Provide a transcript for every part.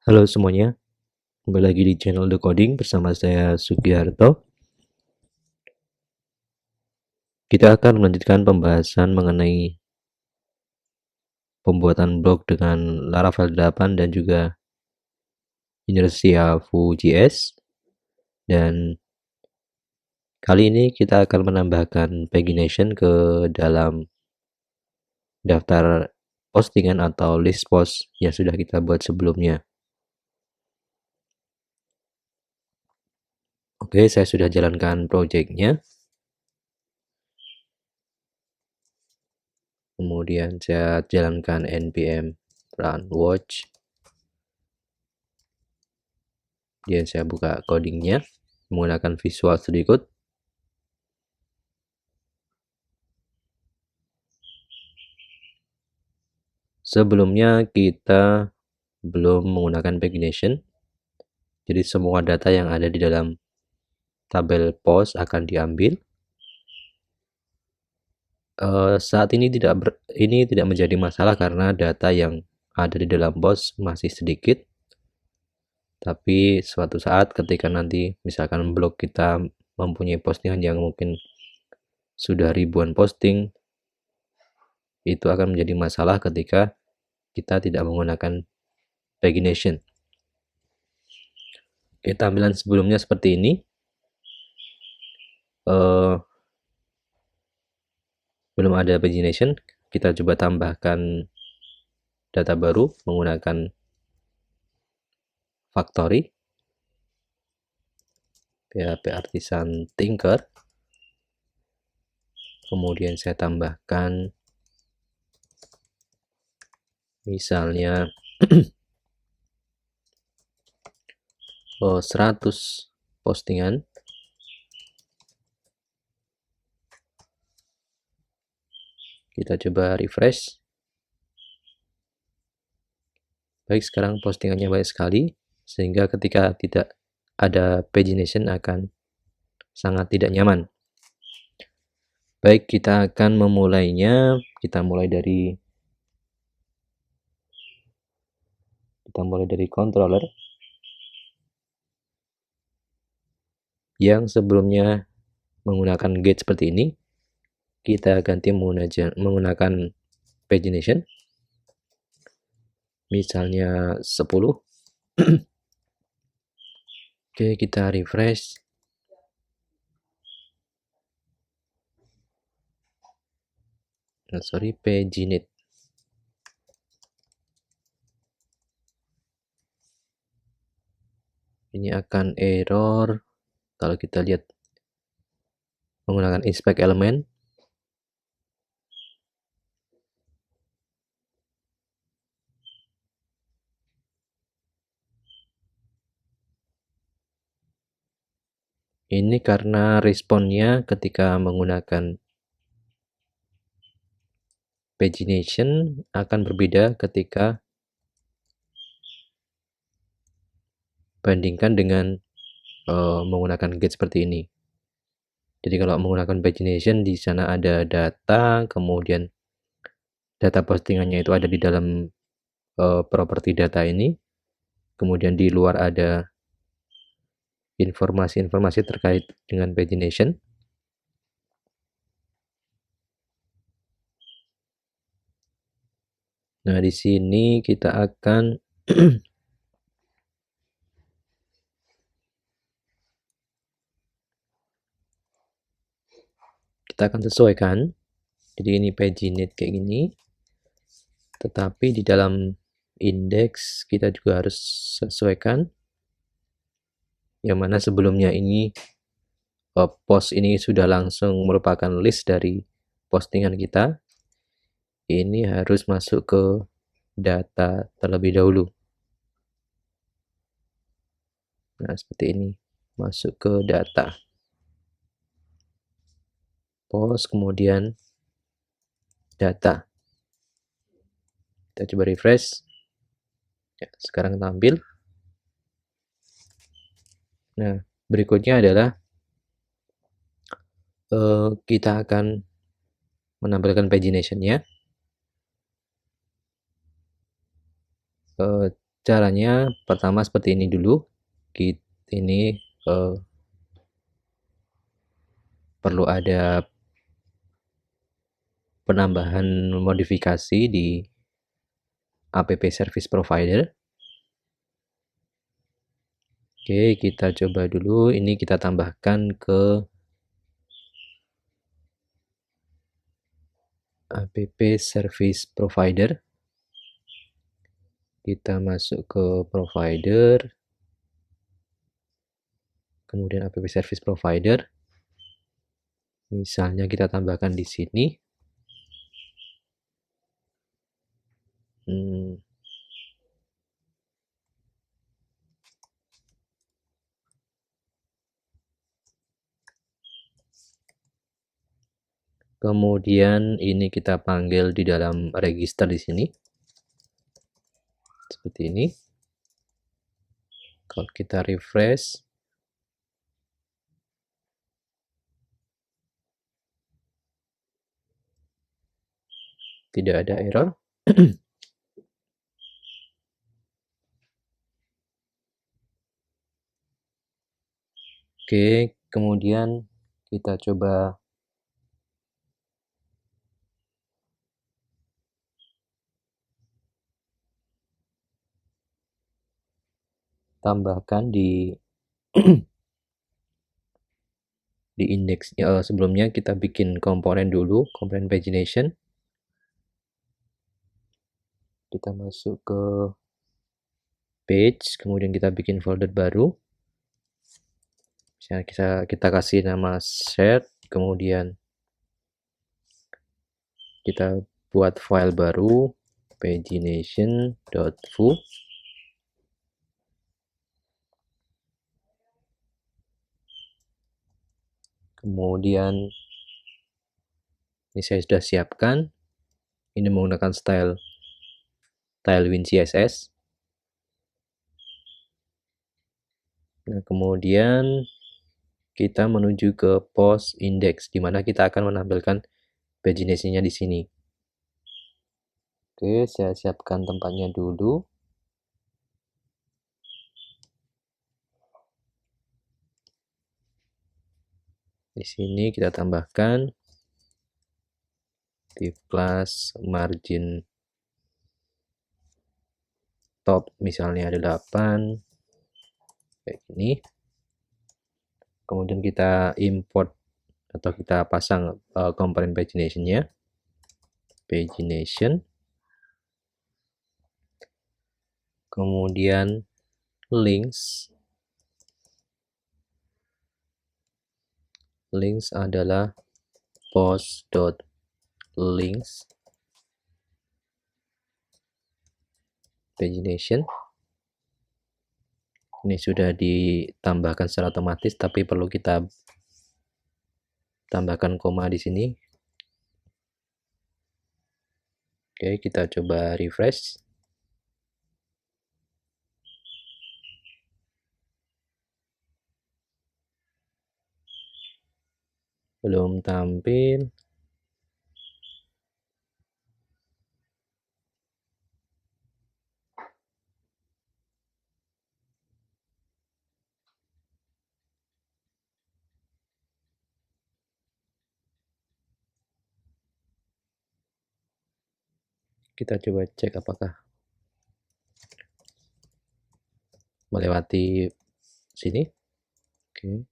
Halo semuanya, kembali lagi di channel The Coding bersama saya Sugiharto. Kita akan melanjutkan pembahasan mengenai pembuatan blog dengan Laravel 8 dan juga Inertia Vue.js. Dan kali ini kita akan menambahkan pagination ke dalam daftar postingan atau list post yang sudah kita buat sebelumnya. Oke, saya sudah jalankan projectnya. Kemudian saya jalankan npm run watch. Kemudian saya buka codingnya menggunakan Visual Studio Code. Sebelumnya kita belum menggunakan pagination, jadi semua data yang ada di dalam tabel post akan diambil. Saat ini tidak menjadi masalah karena data yang ada di dalam post masih sedikit. Tapi suatu saat ketika nanti misalkan blog kita mempunyai postingan yang mungkin sudah ribuan posting, itu akan menjadi masalah ketika kita tidak menggunakan pagination. Oke, tampilan sebelumnya seperti ini. Belum ada pagination, kita coba tambahkan data baru menggunakan factory PHP Artisan Tinker. Kemudian saya tambahkan misalnya 100 postingan. Kita coba refresh. Baik, sekarang postingannya banyak sekali sehingga ketika tidak ada pagination akan sangat tidak nyaman. Baik, kita akan memulainya. Kita mulai dari controller yang sebelumnya menggunakan get seperti ini. Kita ganti menggunakan pagination, misalnya 10. Oke, kita refresh. Paginate. Ini akan error kalau kita lihat menggunakan inspect element. Ini karena responnya ketika menggunakan pagination akan berbeda ketika bandingkan dengan menggunakan get seperti ini. Jadi kalau menggunakan pagination di sana ada data, kemudian data postingannya itu ada di dalam properti data ini, kemudian di luar ada informasi-informasi terkait dengan pagination. Nah, di sini kita akan sesuaikan. Jadi ini paginate kayak gini. Tetapi di dalam indeks kita juga harus sesuaikan. Yang mana sebelumnya ini post ini sudah langsung merupakan list dari postingan kita. Ini harus masuk ke data terlebih dahulu. Nah, seperti ini. Masuk ke data. Post, kemudian data. Kita coba refresh. Ya, sekarang tampil. Nah, berikutnya adalah kita akan menampilkan pagination-nya. Caranya pertama seperti ini dulu. Ini perlu ada penambahan modifikasi di app service provider. Oke, kita coba dulu. Ini kita tambahkan ke app service provider. Kita masuk ke provider, kemudian app service provider. Misalnya kita tambahkan di sini. Kemudian ini kita panggil di dalam register di sini. Seperti ini. Kalau kita refresh, tidak ada error. Oke, kemudian kita coba tambahkan di indeksnya. Sebelumnya kita bikin komponen dulu, komponen pagination. Kita masuk ke page, kemudian kita bikin folder baru. Misalnya kita kasih nama set, kemudian kita buat file baru pagination.foo. Kemudian ini saya sudah siapkan. Ini menggunakan style Tailwind CSS. Nah, kemudian kita menuju ke post index, di mana kita akan menampilkan pagination-nya di sini. Oke, saya siapkan tempatnya dulu. Di sini kita tambahkan div class margin top, misalnya ada 8, kayak gini. Kemudian kita import atau kita pasang komponen pagination-nya. Pagination. Kemudian links. Links adalah post.links pagination. Ini sudah ditambahkan secara otomatis, tapi perlu kita tambahkan koma di sini. Oke, kita coba refresh. Belum tampil. Kita coba cek apakah melewati sini. Oke.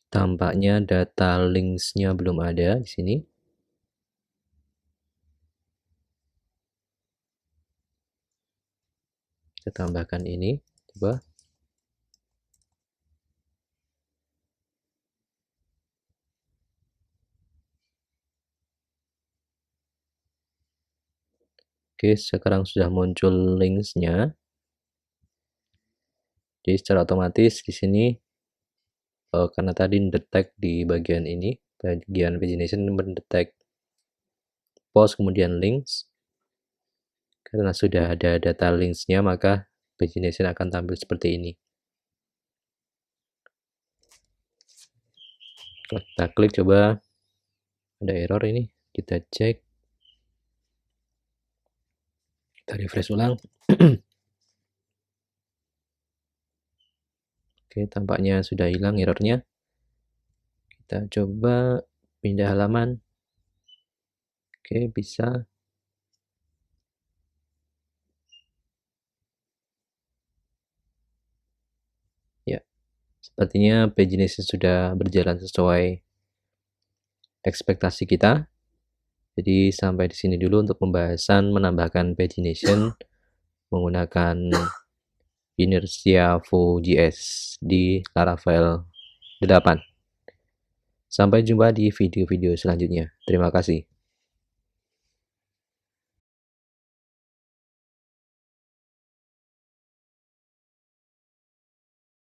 Tampaknya data links-nya belum ada di sini. Kita tambahkan ini, coba. Oke, sekarang sudah muncul linksnya. Jadi secara otomatis di sini karena tadi detect di bagian ini, bagian pagination mendetek post kemudian links. Karena sudah ada data linksnya, maka pagination akan tampil seperti ini. Kita klik, coba ada error ini, kita cek, kita refresh ulang. Oke, tampaknya sudah hilang errornya. Kita coba pindah halaman. Oke, bisa. Ya, sepertinya pagination sudah berjalan sesuai ekspektasi kita. Jadi sampai di sini dulu untuk pembahasan menambahkan pagination menggunakan Inertia Vue.js di Laravel 8. Sampai jumpa di video-video selanjutnya. Terima kasih.